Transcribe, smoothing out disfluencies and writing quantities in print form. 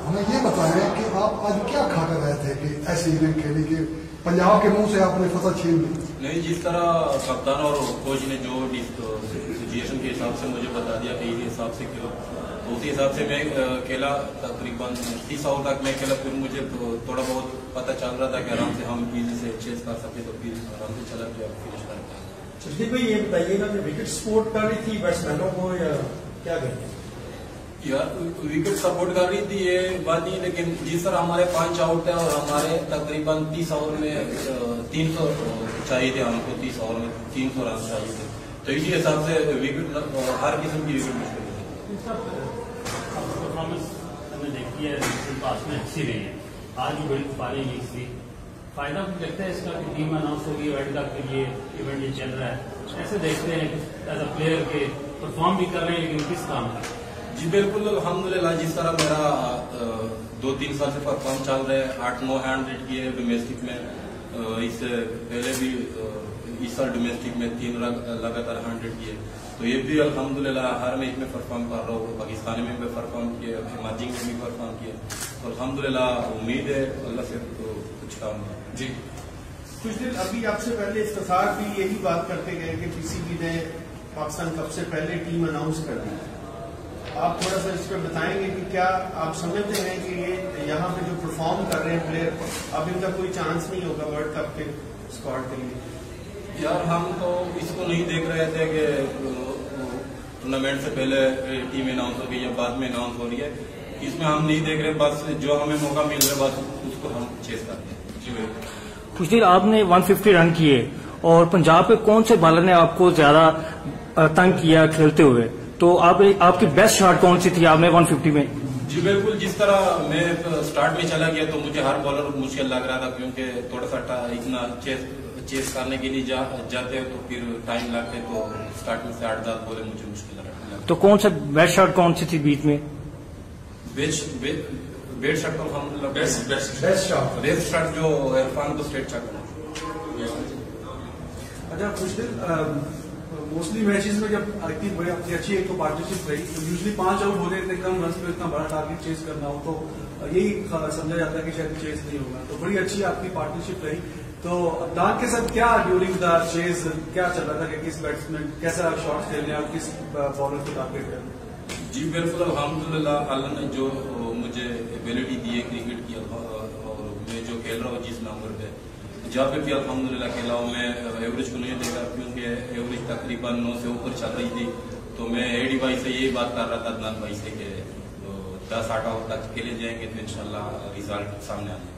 ہمیں یہ بتائیں کہ آپ آج کیا کھا کر رہے تھے کہ ایسی اننگ کھیلی کہ پنجاب کے منہ سے آپ نے فتح چھین لی؟ نہیں، جس طرح کپتان اور کوچ نے جو سچویشن کے حساب سے مجھے بتا دیا کہ اس حساب سے کھیلو، تو اسی حساب سے میں کھیلا تقریباً 30 اوور تک میں کھیلا. پھر مجھے تھوڑا بہت پتہ چل رہا تھا کہ آرام سے ہم ایزی سے چیز کر سکتے، تو پھر آرام سے چلا گیا فنش کر کے. جسدیپ بھائی یہ بتائیے گا کہ وکٹ سپورٹ کر رہی تھی بیٹسمینوں کو یا کیا کہیں گے؟ یار وکٹ سپورٹ کر رہی تھی یہ بات نہیں، لیکن جس طرح ہمارے 5 آؤٹ ہے اور ہمارے تقریباً 30 اوور میں 300 چاہیے تھے، ہم کو 30 اوور میں 300 رن چاہیے تھے، تو اسی حساب سے وکٹ ہر قسم کی وکٹ مشکل ہے. پرفارمنس ہم نے دیکھی ہے پاس میں اچھی رہی ہے، آج بھی بڑی پاری لیگ تھی. فائدہ بھی لگتا ہے اس کا کہ ٹیم اناؤنس ہوگی ورلڈ کپ کے لیے، ایونٹ یہ چل رہا ہے، ایسے دیکھتے ہیں کہ ایز اے پلیئر کے پرفارم بھی کر رہے ہیں لیکن کس کام کا؟ جی بالکل الحمدللہ، جس طرح میرا 2-3 سال سے پرفارم چل رہے ہیں، 8-9 ہینڈ ریٹ کیے ڈومیسٹک میں، اس سے پہلے بھی اس سال ڈومیسٹک میں 3 لگاتار 100 کیے، تو یہ بھی الحمدللہ ہر میچ میں پرفارم کر رہا ہوں. پاکستانی میں بھی پرفارم کیے، ایمرجنگ میں بھی پرفارم کیے، تو الحمدللہ امید ہے اللہ سے کچھ کام ہے. جی کچھ دن ابھی آپ سے پہلے افتخار بھی یہی بات کرتے گئے کہ پی سی بی نے پاکستان کپ سے پہلے ٹیم اناؤنس کر دی. آپ تھوڑا سا اس پہ بتائیں گے کہ کیا آپ سمجھتے ہیں کہ یہ یہاں پہ جو پرفارم کر رہے ہیں پلیئر، اب ان کا کوئی چانس نہیں ہوگا ورلڈ کپ کے اسکواڈ کے لیے؟ یار ہم تو اس کو نہیں دیکھ رہے تھے کہ ٹورنامنٹ سے پہلے ٹیم اناؤنس ہو گئی یا بعد میں اناؤنس ہو رہی ہے، اس میں ہم نہیں دیکھ رہے، بس جو ہمیں موقع مل رہا ہے بس اس کو ہم چیز کرتے ہیں. جی بالکل. کچھ دیر آپ نے 150 رن کیے اور پنجاب کے کون سے بالر نے آپ کو زیادہ تنگ کیا کھیلتے ہوئے؟ تو آپ کی بیسٹ شاٹ کون سی تھی آپ نے 150 میں؟ جی بالکل، جس طرح میں سٹارٹ میں چلا گیا تو مجھے ہر بالر مشکل لگ رہا تھا، کیونکہ تھوڑا سا اتنا چیز کرنے کے لیے جاتے تو پھر ٹائم لگتے، تو سٹارٹ میں سے 8-10 بولے مجھے مشکل لگ رہا. تو کون سا بیسٹ شاٹ کون سی تھی بیچ میں؟ بیسٹ شاٹ تو الحمدللہ بیسٹ شاٹ جو عرفان کو اسٹریٹ شاٹ. اچھا کچھ دن موسٹلی میچز میں جب اپنی اچھی ایک تو پارٹنرشپ رہی، تو یوزلی 5 آؤٹ ہونے اتنے کم رنس پہ اتنا بڑا ٹارگیٹ چیز کرنا ہو تو یہی سمجھا جاتا ہے کہ شاید چیز نہیں ہوگا، تو بڑی اچھی آپ کی پارٹنرشپ رہی. تو ڈان کے ساتھ کیا ڈیورنگ دا چیز کیا چل رہا تھا کہ کس بیٹسمین کیسا شاٹ کھیلنے اور کس بالر کو ٹارگیٹ کرنا؟ جی بالکل الحمدللہ، اللہ نے جو مجھے ایبلٹی دی ہے کرکٹ کی، اور میں جو کھیل رہا ہوں جس نمبر پہ جہاں پہ بھی الحمدللہ کھیلا ہوں، میں ایوریج کو نہیں دیکھا کیونکہ ایوریج تقریباً 9 سے اوپر چل رہی تھی، تو میں ایڈی بھائی سے یہی بات کر رہا تھا، عدنان بھائی سے، کہ 10-8 اوور تک کھیلے جائیں گے تو انشاءاللہ ریزلٹ سامنے آ جائے.